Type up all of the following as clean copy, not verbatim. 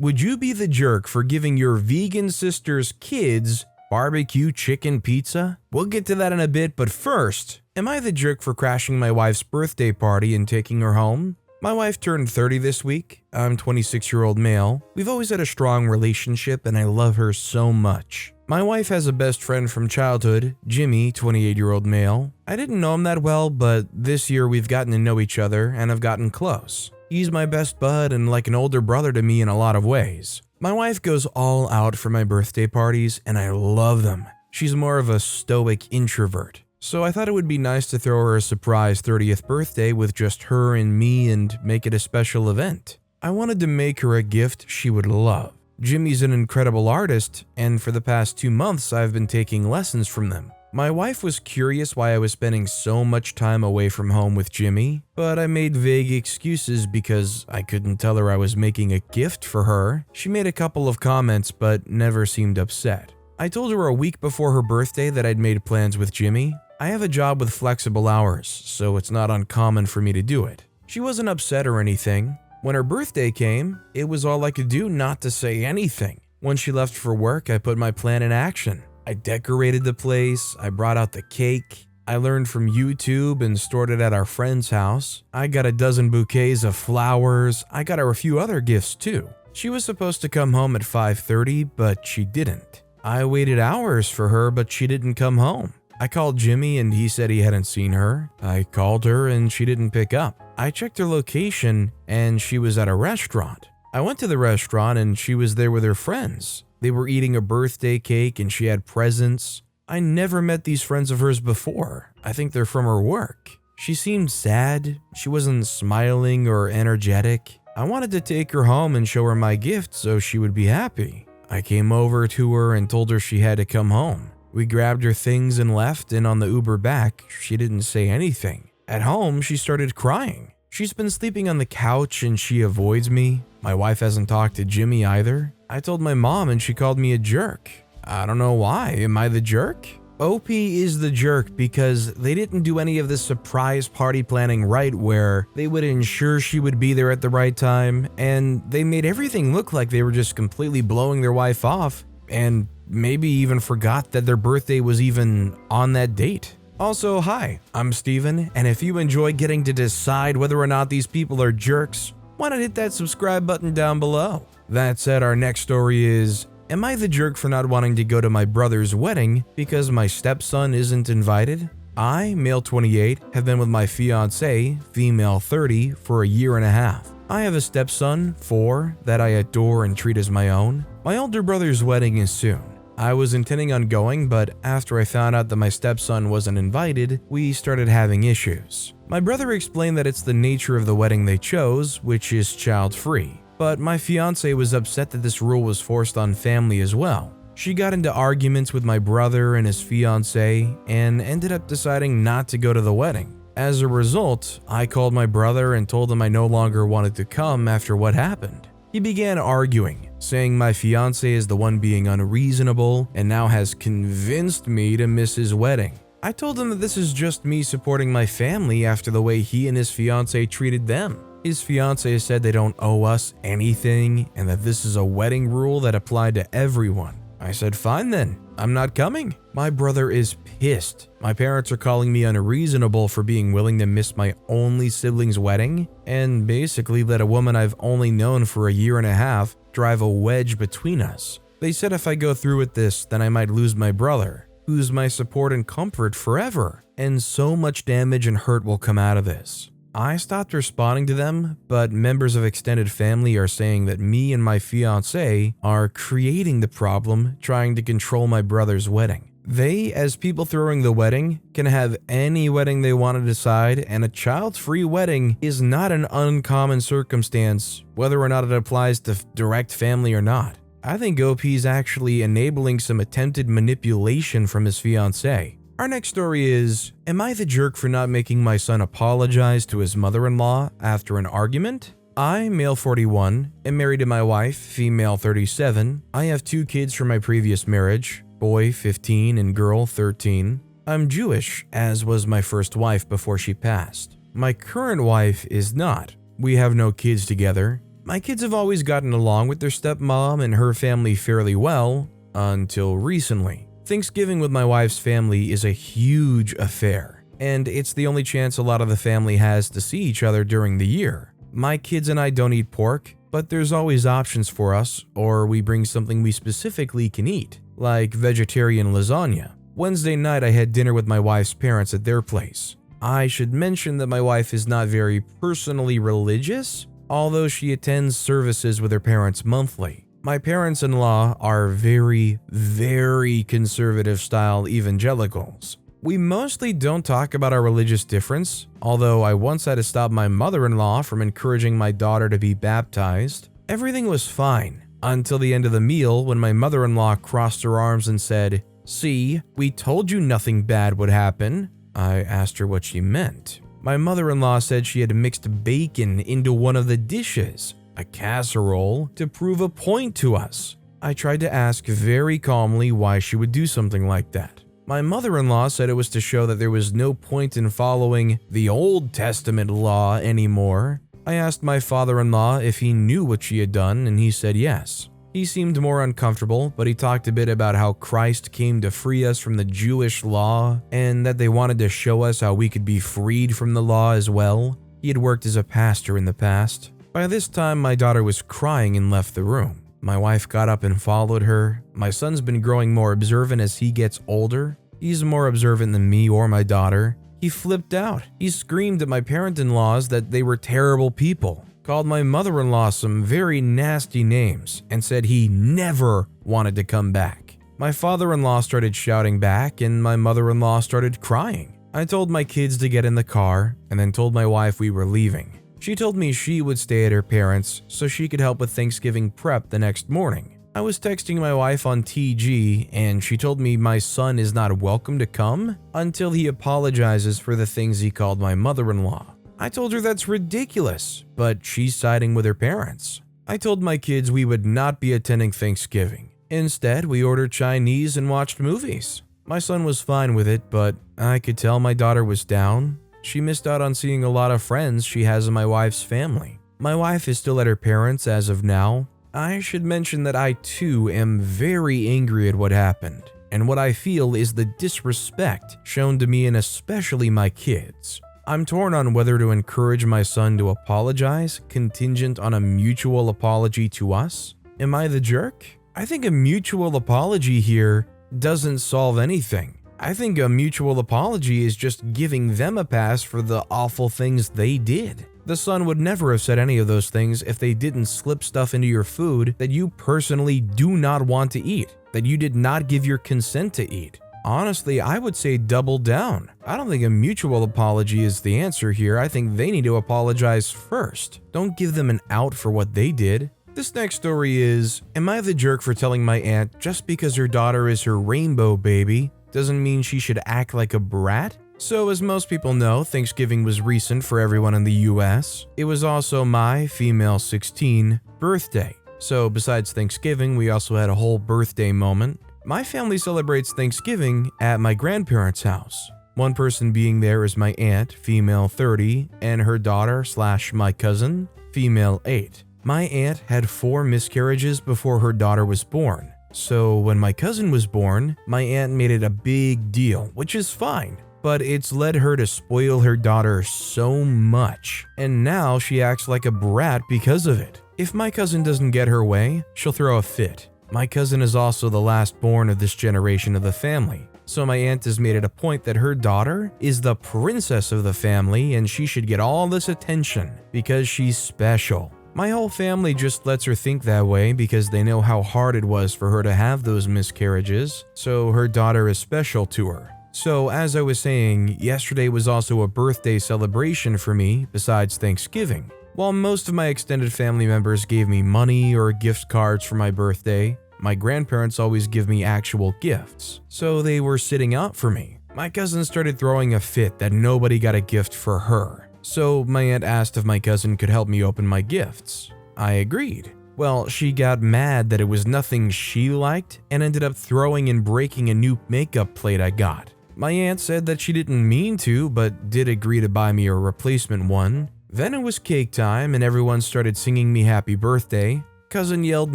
Would you be the jerk for giving your vegan sister's kids barbecue chicken pizza? We'll get to that in a bit, but first, am I the jerk for crashing my wife's birthday party and taking her home? My wife turned 30 this week. I'm 26-year-old male. We've always had a strong relationship and I love her so much. My wife has a best friend from childhood, Jimmy, 28-year-old male. I didn't know him that well, but this year we've gotten to know each other and have gotten close. He's my best bud and like an older brother to me in a lot of ways. My wife goes all out for my birthday parties and I love them. She's more of a stoic introvert. So I thought it would be nice to throw her a surprise 30th birthday with just her and me and make it a special event. I wanted to make her a gift she would love. Jimmy's an incredible artist, and for the past 2 months I've been taking lessons from them. My wife was curious why I was spending so much time away from home with Jimmy, but I made vague excuses because I couldn't tell her I was making a gift for her. She made a couple of comments but never seemed upset. I told her a week before her birthday that I'd made plans with Jimmy. I have a job with flexible hours, so it's not uncommon for me to do it. She wasn't upset or anything. When her birthday came, it was all I could do not to say anything. When she left for work, I put my plan in action. I decorated the place, I brought out the cake, I learned from YouTube and stored it at our friend's house. I got a dozen bouquets of flowers, I got her a few other gifts too. She was supposed to come home at 5:30, but she didn't. I waited hours for her, but she didn't come home. I called Jimmy and he said he hadn't seen her. I called her and she didn't pick up. I checked her location and she was at a restaurant. I went to the restaurant and she was there with her friends. They were eating a birthday cake and she had presents. I never met these friends of hers before. I think they're from her work. She seemed sad. She wasn't smiling or energetic. I wanted to take her home and show her my gift so she would be happy. I came over to her and told her she had to come home. We grabbed her things and left, and on the Uber back, she didn't say anything. At home, she started crying. She's been sleeping on the couch and she avoids me. My wife hasn't talked to Jimmy either. I told my mom and she called me a jerk. I don't know why. Am I the jerk? OP is the jerk because they didn't do any of this surprise party planning right, where they would ensure she would be there at the right time, and they made everything look like they were just completely blowing their wife off and maybe even forgot that their birthday was even on that date. Also, hi, I'm Steven, and if you enjoy getting to decide whether or not these people are jerks, why not hit that subscribe button down below? That said, our next story is, am I the jerk for not wanting to go to my brother's wedding because my stepson isn't invited? I, male 28, have been with my fiancée, female 30, for a year and a half. I have a stepson, 4, that I adore and treat as my own. My older brother's wedding is soon. I was intending on going, but after I found out that my stepson wasn't invited, we started having issues. My brother explained that it's the nature of the wedding they chose, which is child-free. But my fiancée was upset that this rule was forced on family as well. She got into arguments with my brother and his fiancée and ended up deciding not to go to the wedding. As a result, I called my brother and told him I no longer wanted to come after what happened. He began arguing, saying my fiancé is the one being unreasonable and now has convinced me to miss his wedding. I told him that this is just me supporting my family after the way he and his fiancée treated them. His fiancée said they don't owe us anything and that this is a wedding rule that applied to everyone. I said, fine then, I'm not coming. My brother is pissed. My parents are calling me unreasonable for being willing to miss my only sibling's wedding and basically let a woman I've only known for a year and a half drive a wedge between us. They said if I go through with this, then I might lose my brother, who's my support and comfort forever, and so much damage and hurt will come out of this. I stopped responding to them, but members of extended family are saying that me and my fiancé are creating the problem, trying to control my brother's wedding. They, as people throwing the wedding, can have any wedding they want to decide, and a child-free wedding is not an uncommon circumstance, whether or not it applies to direct family or not. I think OP's actually enabling some attempted manipulation from his fiancée. Our next story is, am I the jerk for not making my son apologize to his mother-in-law after an argument? I, male 41, am married to my wife, female 37. I have 2 kids from my previous marriage, boy 15 and girl 13. I'm Jewish, as was my first wife before she passed. My current wife is not. We have no kids together. My kids have always gotten along with their stepmom and her family fairly well, until recently. Thanksgiving with my wife's family is a huge affair, and it's the only chance a lot of the family has to see each other during the year. My kids and I don't eat pork, but there's always options for us, or we bring something we specifically can eat, like vegetarian lasagna. Wednesday night I had dinner with my wife's parents at their place. I should mention that my wife is not very personally religious, although she attends services with her parents monthly. My parents-in-law are very, very conservative style evangelicals. We mostly don't talk about our religious difference, although I once had to stop my mother-in-law from encouraging my daughter to be baptized. Everything was fine until the end of the meal when my mother-in-law crossed her arms and said, "See, we told you nothing bad would happen." I asked her what she meant. My mother-in-law said she had mixed bacon into one of the dishes, a casserole, to prove a point to us. I tried to ask very calmly why she would do something like that. My mother-in-law said it was to show that there was no point in following the Old Testament law anymore. I asked my father-in-law if he knew what she had done, and he said yes. He seemed more uncomfortable, but he talked a bit about how Christ came to free us from the Jewish law, and that they wanted to show us how we could be freed from the law as well. He had worked as a pastor in the past. By this time, my daughter was crying and left the room. My wife got up and followed her. My son's been growing more observant as he gets older. He's more observant than me or my daughter. He flipped out. He screamed at my parent-in-laws that they were terrible people, called my mother-in-law some very nasty names, and said he never wanted to come back. My father-in-law started shouting back, and my mother-in-law started crying. I told my kids to get in the car, and then told my wife we were leaving. She told me she would stay at her parents' so she could help with Thanksgiving prep the next morning. I was texting my wife on TG, and she told me my son is not welcome to come until he apologizes for the things he called my mother-in-law. I told her that's ridiculous, but she's siding with her parents. I told my kids we would not be attending Thanksgiving. Instead, we ordered Chinese and watched movies. My son was fine with it, but I could tell my daughter was down. She missed out on seeing a lot of friends she has in my wife's family. My wife is still at her parents' as of now. I should mention that I too am very angry at what happened, and what I feel is the disrespect shown to me and especially my kids. I'm torn on whether to encourage my son to apologize, contingent on a mutual apology to us. Am I the jerk? I think a mutual apology here doesn't solve anything. I think a mutual apology is just giving them a pass for the awful things they did. The son would never have said any of those things if they didn't slip stuff into your food that you personally do not want to eat, that you did not give your consent to eat. Honestly, I would say double down. I don't think a mutual apology is the answer here. I think they need to apologize first. Don't give them an out for what they did. This next story is, am I the jerk for telling my aunt just because her daughter is her rainbow baby doesn't mean she should act like a brat? So as most people know, Thanksgiving was recent for everyone in the US. It was also my female 16 birthday. So besides Thanksgiving, we also had a whole birthday moment. My family celebrates Thanksgiving at my grandparents' house. One person being there is my aunt, female 30, and her daughter / my cousin, female 8. My aunt had 4 miscarriages before her daughter was born. So when my cousin was born, my aunt made it a big deal, which is fine. But it's led her to spoil her daughter so much, and now she acts like a brat because of it. If my cousin doesn't get her way, she'll throw a fit. My cousin is also the last born of this generation of the family, so my aunt has made it a point that her daughter is the princess of the family and she should get all this attention because she's special. My whole family just lets her think that way because they know how hard it was for her to have those miscarriages, so her daughter is special to her. So as I was saying, yesterday was also a birthday celebration for me besides Thanksgiving. While most of my extended family members gave me money or gift cards for my birthday, my grandparents always give me actual gifts, so they were sitting out for me. My cousin started throwing a fit that nobody got a gift for her, so my aunt asked if my cousin could help me open my gifts. I agreed. Well, she got mad that it was nothing she liked and ended up throwing and breaking a new makeup plate I got. My aunt said that she didn't mean to, but did agree to buy me a replacement one. Then it was cake time and everyone started singing me happy birthday. Cousin yelled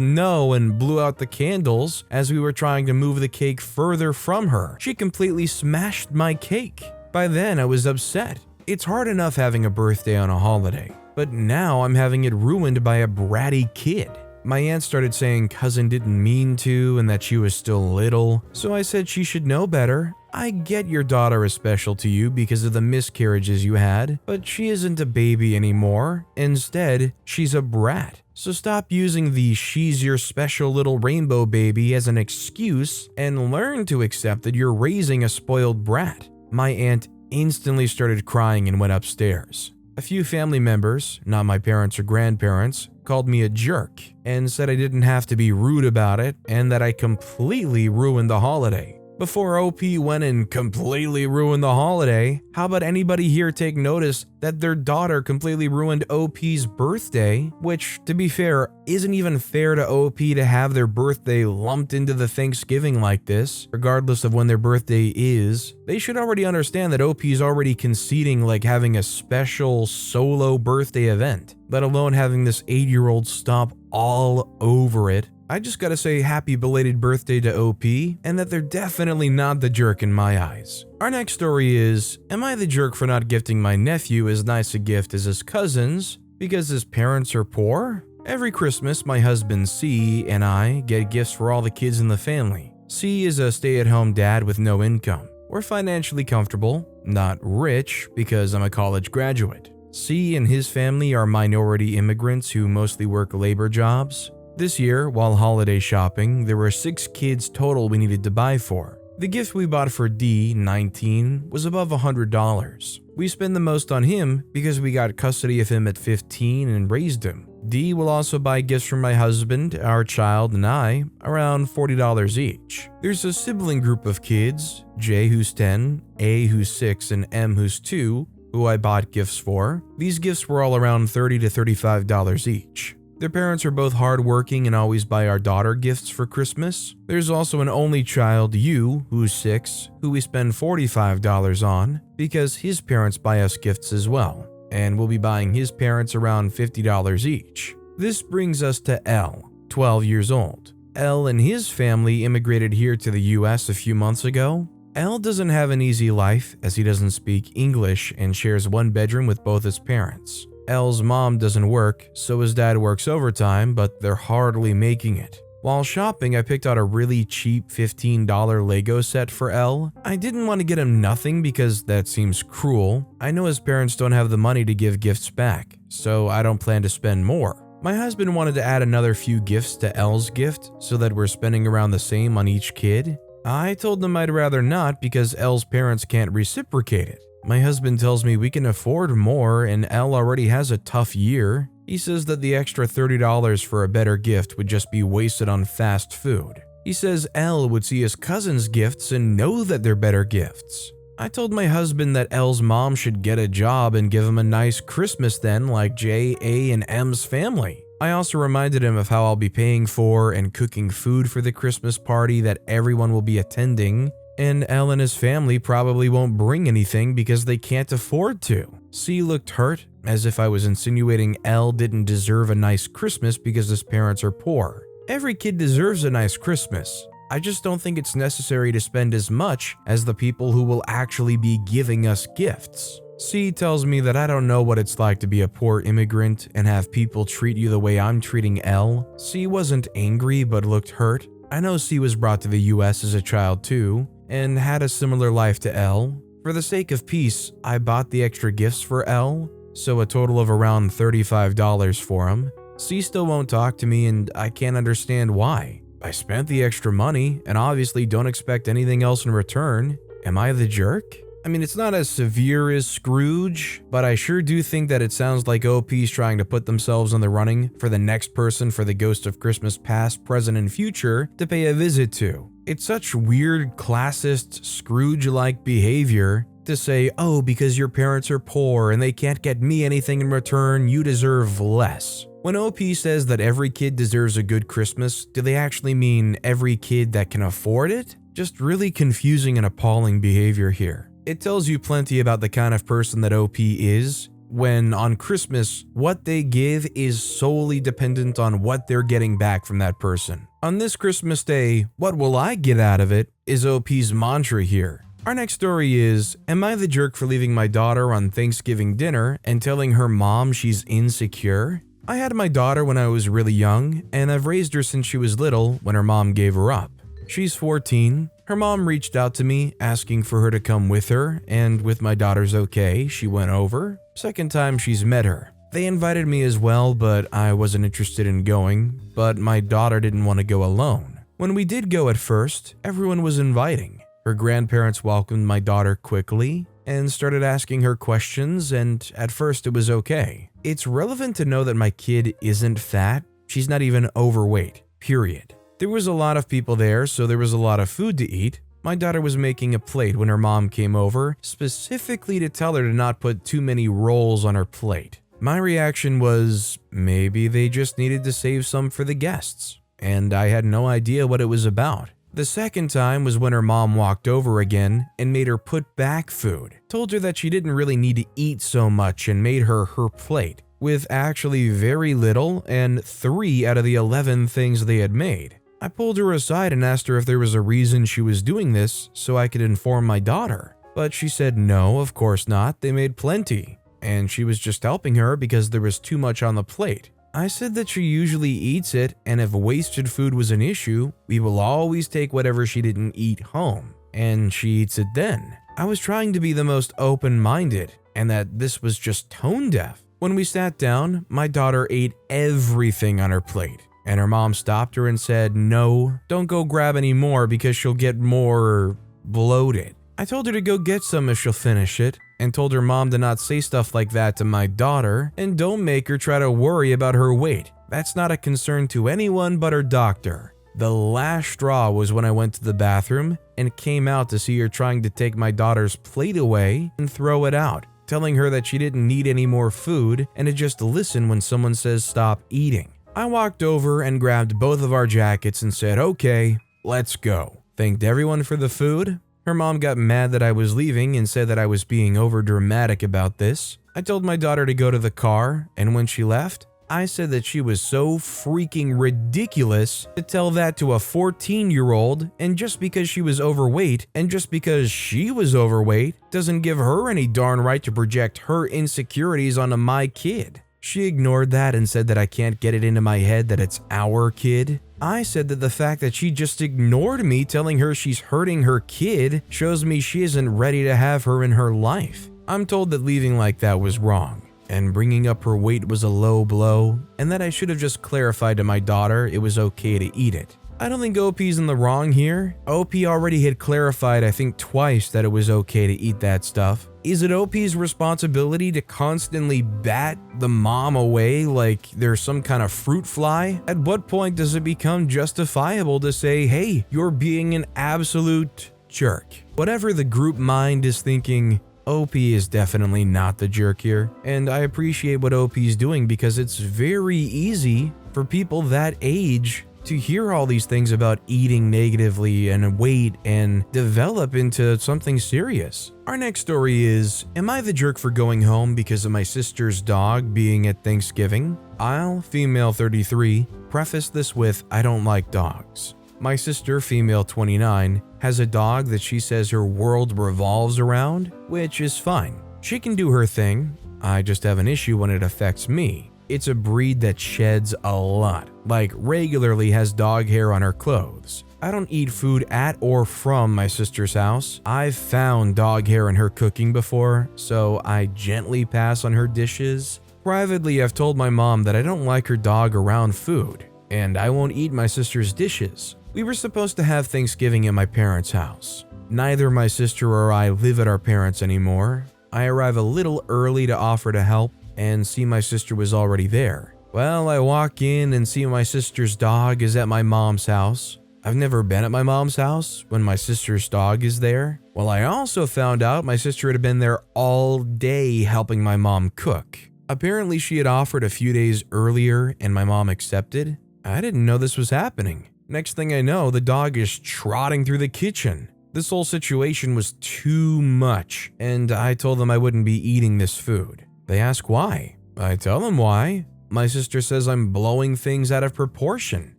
no and blew out the candles as we were trying to move the cake further from her. She completely smashed my cake. By then I was upset. It's hard enough having a birthday on a holiday, but now I'm having it ruined by a bratty kid. My aunt started saying cousin didn't mean to and that she was still little, so I said she should know better. I get your daughter is special to you because of the miscarriages you had, but she isn't a baby anymore. Instead, she's a brat. So stop using the she's your special little rainbow baby as an excuse and learn to accept that you're raising a spoiled brat. My aunt instantly started crying and went upstairs. A few family members, not my parents or grandparents, called me a jerk and said I didn't have to be rude about it and that I completely ruined the holiday. Before OP went and completely ruined the holiday, how about anybody here take notice that their daughter completely ruined OP's birthday, which, to be fair, isn't even fair to OP to have their birthday lumped into the Thanksgiving like this, regardless of when their birthday is. They should already understand that OP's already conceding like having a special solo birthday event, let alone having this 8-year-old stomp all over it. I just gotta say happy belated birthday to OP, and that they're definitely not the jerk in my eyes. Our next story is, am I the jerk for not gifting my nephew as nice a gift as his cousins because his parents are poor? Every Christmas, my husband C and I get gifts for all the kids in the family. C is a stay-at-home dad with no income. We're financially comfortable, not rich because I'm a college graduate. C and his family are minority immigrants who mostly work labor jobs. This year, while holiday shopping, there were 6 kids total we needed to buy for. The gift we bought for D, 19, was above $100. We spend the most on him because we got custody of him at 15 and raised him. D will also buy gifts for my husband, our child, and I, around $40 each. There's a sibling group of kids, J who's 10, A who's 6, and M who's 2, who I bought gifts for. These gifts were all around $30 to $35 each. Their parents are both hardworking and always buy our daughter gifts for Christmas. There's also an only child, U, who's 6, who we spend $45 on because his parents buy us gifts as well, and we'll be buying his parents around $50 each. This brings us to L, 12 years old. L and his family immigrated here to the US a few months ago. L doesn't have an easy life as he doesn't speak English and shares one bedroom with both his parents. L's mom doesn't work, so his dad works overtime, but they're hardly making it. While shopping, I picked out a really cheap $15 Lego set for L. I didn't want to get him nothing because that seems cruel. I know his parents don't have the money to give gifts back, so I don't plan to spend more. My husband wanted to add another few gifts to L's gift so that we're spending around the same on each kid. I told him I'd rather not because L's parents can't reciprocate it. My husband tells me we can afford more and L already has a tough year. He says that the extra $30 for a better gift would just be wasted on fast food. He says L would see his cousin's gifts and know that they're better gifts. I told my husband that L's mom should get a job and give him a nice Christmas then like J, A, and M's family. I also reminded him of how I'll be paying for and cooking food for the Christmas party that everyone will be attending. And L and his family probably won't bring anything because they can't afford to. C looked hurt, as if I was insinuating L didn't deserve a nice Christmas because his parents are poor. Every kid deserves a nice Christmas. I just don't think it's necessary to spend as much as the people who will actually be giving us gifts. C tells me that I don't know what it's like to be a poor immigrant and have people treat you the way I'm treating L. C wasn't angry but looked hurt. I know C was brought to the US as a child too, and had a similar life to L. For the sake of peace, I bought the extra gifts for L, so a total of around $35 for him. C still won't talk to me and I can't understand why. I spent the extra money and obviously don't expect anything else in return. Am I the jerk? I mean, it's not as severe as Scrooge, but I sure do think that it sounds like OP's trying to put themselves in the running for the next person for the ghost of Christmas past, present, and future to pay a visit to. It's such weird, classist, Scrooge-like behavior to say, oh, because your parents are poor and they can't get me anything in return, you deserve less. When OP says that every kid deserves a good Christmas, do they actually mean every kid that can afford it? Just really confusing and appalling behavior here. It tells you plenty about the kind of person that OP is. when on Christmas, what they give is solely dependent on what they're getting back from that person. On this Christmas day, what will I get out of it is OP's mantra here. Our next story is, am I the jerk for leaving my daughter on Thanksgiving dinner and telling her mom she's insecure? I had my daughter when I was really young, and I've raised her since she was little when her mom gave her up. She's 14. Her mom reached out to me asking for her to come with her, and with my daughter's okay, she went over. Second time she's met her. They invited me as well, but I wasn't interested in going, but my daughter didn't want to go alone. When we did go at first, everyone was inviting. Her grandparents welcomed my daughter quickly and started asking her questions, and at first it was okay. It's relevant to know that my kid isn't fat. She's not even overweight, period. There was a lot of people there, so there was a lot of food to eat. My daughter was making a plate when her mom came over, specifically to tell her to not put too many rolls on her plate. My reaction was, maybe they just needed to save some for the guests, and I had no idea what it was about. The second time was when her mom walked over again and made her put back food, told her that she didn't really need to eat so much and made her plate, with actually very little and 3 out of the 11 things they had made. I pulled her aside and asked her if there was a reason she was doing this so I could inform my daughter, but she said no, of course not, they made plenty, and she was just helping her because there was too much on the plate. I said that she usually eats it, and if wasted food was an issue, we will always take whatever she didn't eat home, and she eats it then. I was trying to be the most open-minded, and that this was just tone deaf. When we sat down, my daughter ate everything on her plate, and her mom stopped her and said, no, don't go grab any more because she'll get more bloated. I told her to go get some if she'll finish it, and told her mom to not say stuff like that to my daughter, and don't make her try to worry about her weight. That's not a concern to anyone but her doctor. The last straw was when I went to the bathroom and came out to see her trying to take my daughter's plate away and throw it out, telling her that she didn't need any more food and to just listen when someone says stop eating. I walked over and grabbed both of our jackets and said, okay, let's go. Thanked everyone for the food. Her mom got mad that I was leaving and said that I was being overdramatic about this. I told my daughter to go to the car, and when she left, I said that she was so freaking ridiculous to tell that to a 14-year-old, and just because she was overweight and just because she was overweight doesn't give her any darn right to project her insecurities onto my kid. She ignored that and said that I can't get it into my head that it's our kid. I said that the fact that she just ignored me telling her she's hurting her kid shows me she isn't ready to have her in her life. I'm told that leaving like that was wrong, and bringing up her weight was a low blow, and that I should have just clarified to my daughter it was okay to eat it. I don't think OP's in the wrong here. OP already had clarified I think twice that it was okay to eat that stuff. Is it OP's responsibility to constantly bat the mom away like there's some kind of fruit fly? At what point does it become justifiable to say, hey, you're being an absolute jerk? Whatever the group mind is thinking, OP is definitely not the jerk here, and I appreciate what OP is doing because it's very easy for people that age to hear all these things about eating negatively and weight and develop into something serious. Our next story is, am I the jerk for going home because of my sister's dog being at Thanksgiving? I'll, female 33, preface this with, I don't like dogs. My sister, female 29, has a dog that she says her world revolves around, which is fine. She can do her thing. I just have an issue when it affects me. It's a breed that sheds a lot, like regularly has dog hair on her clothes. I don't eat food at or from my sister's house. I've found dog hair in her cooking before, so I gently pass on her dishes. Privately, I've told my mom that I don't like her dog around food, and I won't eat my sister's dishes. We were supposed to have Thanksgiving at my parents' house. Neither my sister or I live at our parents' anymore. I arrive a little early to offer to help, and see my sister was already there. Well, I walk in and see my sister's dog is at my mom's house. I've never been at my mom's house when my sister's dog is there. Well, I also found out my sister had been there all day helping my mom cook. Apparently, she had offered a few days earlier and my mom accepted. I didn't know this was happening. Next thing I know, the dog is trotting through the kitchen. This whole situation was too much, and I told them I wouldn't be eating this food. They ask why. I tell them why. My sister says I'm blowing things out of proportion.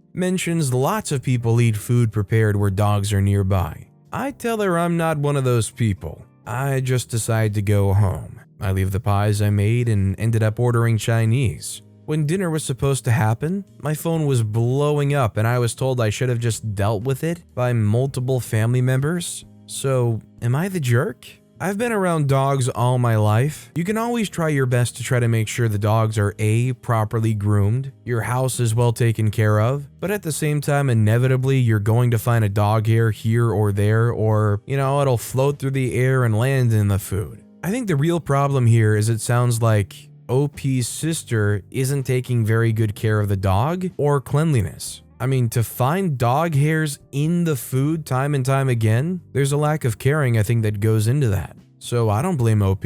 Mentions lots of people eat food prepared where dogs are nearby. I tell her I'm not one of those people. I just decide to go home. I leave the pies I made and ended up ordering Chinese. When dinner was supposed to happen, my phone was blowing up and I was told I should have just dealt with it by multiple family members. So, am I the jerk? I've been around dogs all my life. You can always try your best to try to make sure the dogs are A, properly groomed, your house is well taken care of, but at the same time, inevitably, you're going to find a dog hair here or there, or, it'll float through the air and land in the food. I think the real problem here is it sounds like OP's sister isn't taking very good care of the dog or cleanliness. I mean, to find dog hairs in the food time and time again, there's a lack of caring I think that goes into that. So I don't blame OP.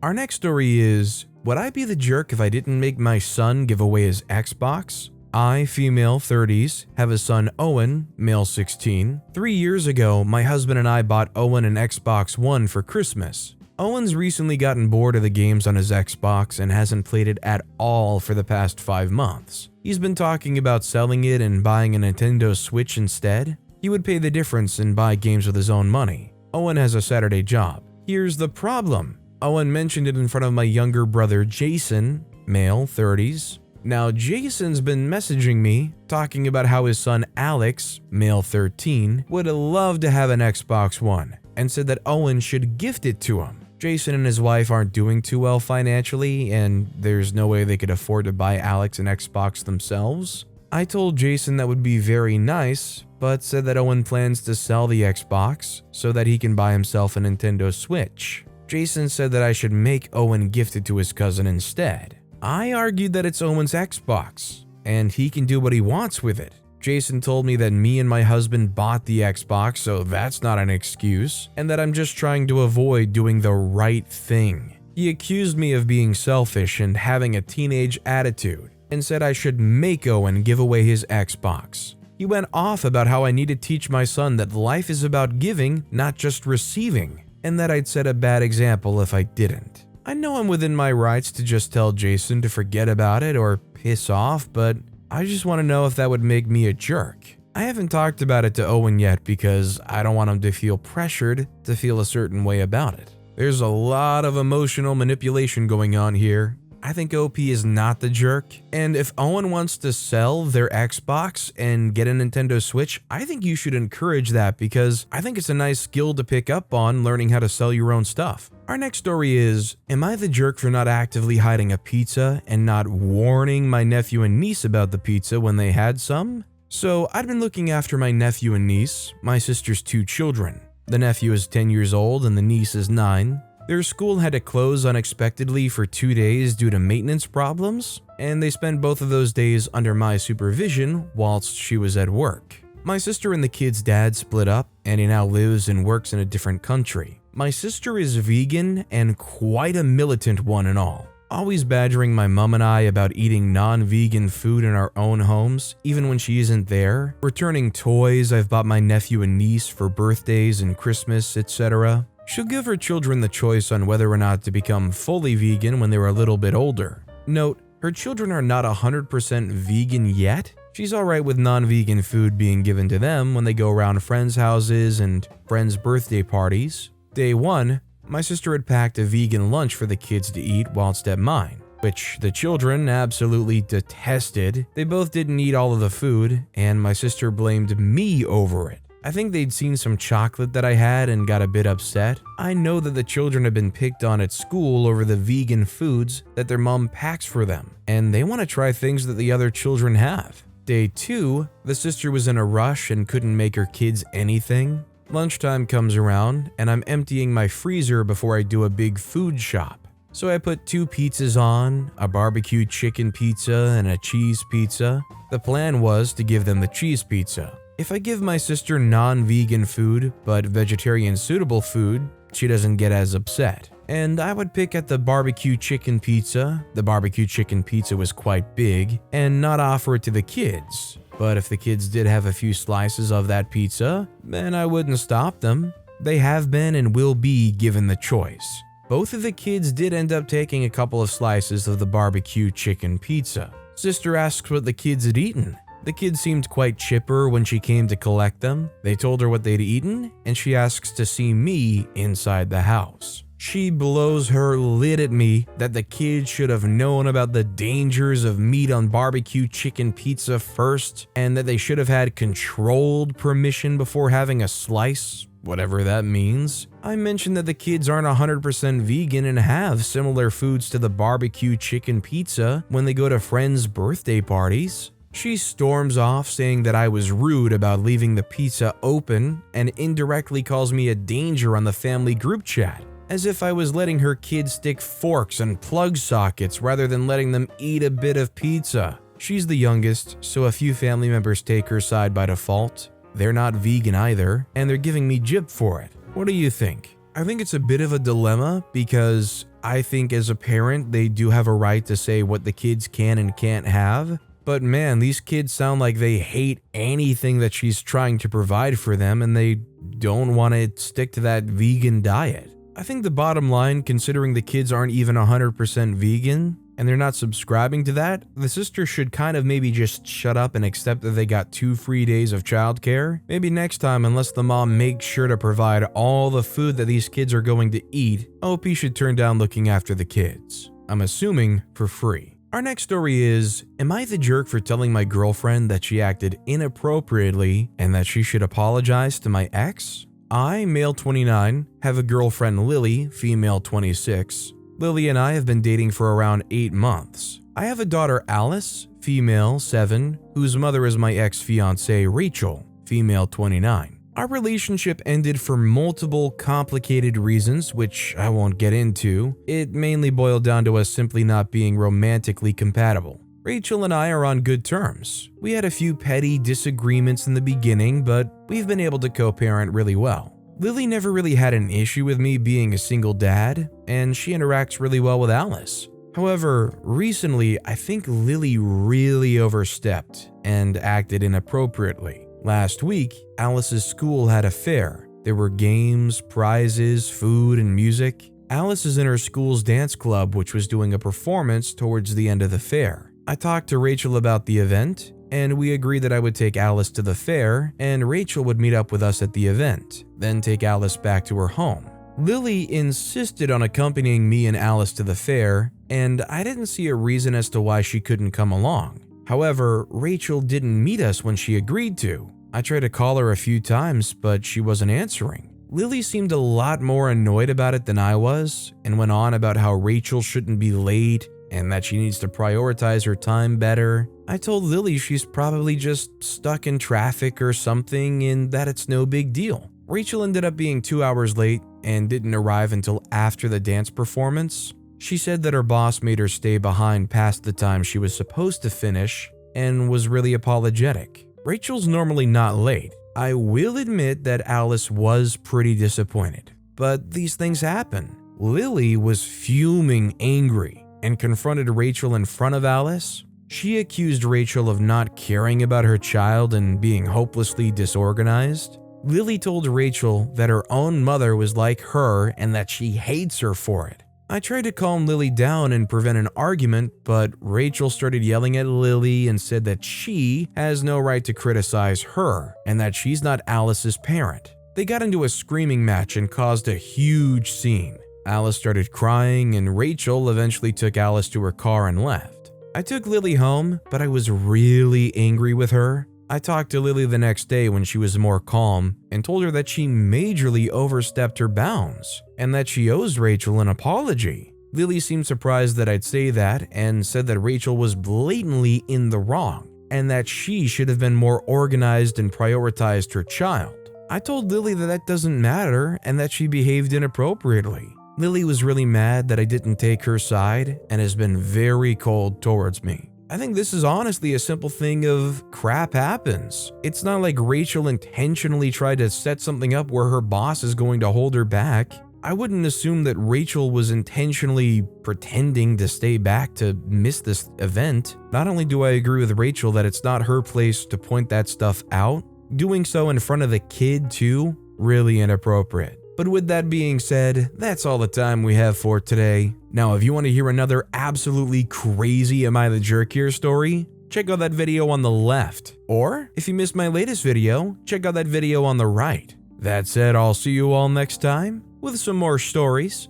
Our next story is, would I be the jerk if I didn't make my son give away his Xbox? I, female 30s, have a son Owen, male 16. 3 years ago, my husband and I bought Owen an Xbox One for Christmas. Owen's recently gotten bored of the games on his Xbox and hasn't played it at all for the past 5 months. He's been talking about selling it and buying a Nintendo Switch instead. He would pay the difference and buy games with his own money. Owen has a Saturday job. Here's the problem. Owen mentioned it in front of my younger brother Jason, male 30s. Now Jason's been messaging me, talking about how his son Alex, male 13, would love to have an Xbox One, and said that Owen should gift it to him. Jason and his wife aren't doing too well financially, and there's no way they could afford to buy Alex an Xbox themselves. I told Jason that would be very nice, but said that Owen plans to sell the Xbox so that he can buy himself a Nintendo Switch. Jason said that I should make Owen gift it to his cousin instead. I argued that it's Owen's Xbox, and he can do what he wants with it. Jason told me that me and my husband bought the Xbox, so that's not an excuse, and that I'm just trying to avoid doing the right thing. He accused me of being selfish and having a teenage attitude, and said I should make Owen give away his Xbox. He went off about how I need to teach my son that life is about giving, not just receiving, and that I'd set a bad example if I didn't. I know I'm within my rights to just tell Jason to forget about it or piss off, but I just want to know if that would make me a jerk. I haven't talked about it to Owen yet because I don't want him to feel pressured to feel a certain way about it. There's a lot of emotional manipulation going on here. I think OP is not the jerk, and if Owen wants to sell their Xbox and get a Nintendo Switch, I think you should encourage that because I think it's a nice skill to pick up on learning how to sell your own stuff. Our next story is, am I the jerk for not actively hiding a pizza and not warning my nephew and niece about the pizza when they had some? So I'd been looking after my nephew and niece, my sister's 2 children. The nephew is 10 years old and the niece is 9. Their school had to close unexpectedly for 2 days due to maintenance problems, and they spent both of those days under my supervision whilst she was at work. My sister and the kid's dad split up, and he now lives and works in a different country. My sister is vegan and quite a militant one and all, always badgering my mom and I about eating non-vegan food in our own homes, even when she isn't there, returning toys I've bought my nephew and niece for birthdays and Christmas, etc. She'll give her children the choice on whether or not to become fully vegan when they're a little bit older. Note, her children are not 100% vegan yet. She's alright with non-vegan food being given to them when they go around friends' houses and friends' birthday parties. Day 1, my sister had packed a vegan lunch for the kids to eat whilst at mine, which the children absolutely detested. They both didn't eat all of the food, and my sister blamed me over it. I think they'd seen some chocolate that I had and got a bit upset. I know that the children have been picked on at school over the vegan foods that their mom packs for them, and they want to try things that the other children have. Day 2, the sister was in a rush and couldn't make her kids anything. Lunchtime comes around, and I'm emptying my freezer before I do a big food shop. So I put 2 pizzas on, a barbecue chicken pizza and a cheese pizza. The plan was to give them the cheese pizza. If I give my sister non-vegan food, but vegetarian-suitable food, she doesn't get as upset. And I would pick at the barbecue chicken pizza. The barbecue chicken pizza was quite big, and not offer it to the kids. But if the kids did have a few slices of that pizza, then I wouldn't stop them. They have been and will be given the choice. Both of the kids did end up taking a couple of slices of the barbecue chicken pizza. Sister asks what the kids had eaten. The kids seemed quite chipper when she came to collect them. They told her what they'd eaten, and she asks to see me inside the house. She blows her lid at me that the kids should have known about the dangers of meat on barbecue chicken pizza first, and that they should have had controlled permission before having a slice, whatever that means. I mentioned that the kids aren't 100% vegan and have similar foods to the barbecue chicken pizza when they go to friends' birthday parties. She storms off saying that I was rude about leaving the pizza open and indirectly calls me a danger on the family group chat, as if I was letting her kids stick forks and plug sockets rather than letting them eat a bit of pizza. She's the youngest, so a few family members take her side by default. They're not vegan either, and they're giving me jip for it. What do you think? I think it's a bit of a dilemma because I think as a parent, they do have a right to say what the kids can and can't have. But man, these kids sound like they hate anything that she's trying to provide for them, and they don't want to stick to that vegan diet. I think the bottom line, considering the kids aren't even 100% vegan and they're not subscribing to that, the sister should kind of maybe just shut up and accept that they got 2 free days of childcare. Maybe next time, unless the mom makes sure to provide all the food that these kids are going to eat, OP should turn down looking after the kids. I'm assuming for free. Our next story is, am I the jerk for telling my girlfriend that she acted inappropriately and that she should apologize to my ex? I, male 29, have a girlfriend Lily, female 26. Lily and I have been dating for around 8 months. I have a daughter Alice, female 7, whose mother is my ex-fiancée Rachel, female 29. Our relationship ended for multiple complicated reasons, which I won't get into. It mainly boiled down to us simply not being romantically compatible. Rachel and I are on good terms. We had a few petty disagreements in the beginning, but we've been able to co-parent really well. Lily never really had an issue with me being a single dad, and she interacts really well with Alice. However, recently, I think Lily really overstepped and acted inappropriately. Last week, Alice's school had a fair. There were games, prizes, food, and music. Alice is in her school's dance club, which was doing a performance towards the end of the fair. I talked to Rachel about the event, and we agreed that I would take Alice to the fair, and Rachel would meet up with us at the event, then take Alice back to her home. Lily insisted on accompanying me and Alice to the fair, and I didn't see a reason as to why she couldn't come along. However, Rachel didn't meet us when she agreed to. I tried to call her a few times, but she wasn't answering. Lily seemed a lot more annoyed about it than I was, and went on about how Rachel shouldn't be late and that she needs to prioritize her time better. I told Lily she's probably just stuck in traffic or something and that it's no big deal. Rachel ended up being 2 hours late and didn't arrive until after the dance performance. She said that her boss made her stay behind past the time she was supposed to finish and was really apologetic. Rachel's normally not late. I will admit that Alice was pretty disappointed, but these things happen. Lily was fuming angry and confronted Rachel in front of Alice. She accused Rachel of not caring about her child and being hopelessly disorganized. Lily told Rachel that her own mother was like her and that she hates her for it. I tried to calm Lily down and prevent an argument, but Rachel started yelling at Lily and said that she has no right to criticize her and that she's not Alice's parent. They got into a screaming match and caused a huge scene. Alice started crying and Rachel eventually took Alice to her car and left. I took Lily home, but I was really angry with her. I talked to Lily the next day when she was more calm and told her that she majorly overstepped her bounds and that she owes Rachel an apology. Lily seemed surprised that I'd say that and said that Rachel was blatantly in the wrong and that she should have been more organized and prioritized her child. I told Lily that that doesn't matter and that she behaved inappropriately. Lily was really mad that I didn't take her side and has been very cold towards me. I think this is honestly a simple thing of crap happens. It's not like Rachel intentionally tried to set something up where her boss is going to hold her back. I wouldn't assume that Rachel was intentionally pretending to stay back to miss this event. Not only do I agree with Rachel that it's not her place to point that stuff out, doing so in front of the kid too, really inappropriate. But with that being said, that's all the time we have for today. Now, if you want to hear another absolutely crazy Am I the Jerk Here story, check out that video on the left. Or, if you missed my latest video, check out that video on the right. That said, I'll see you all next time with some more stories.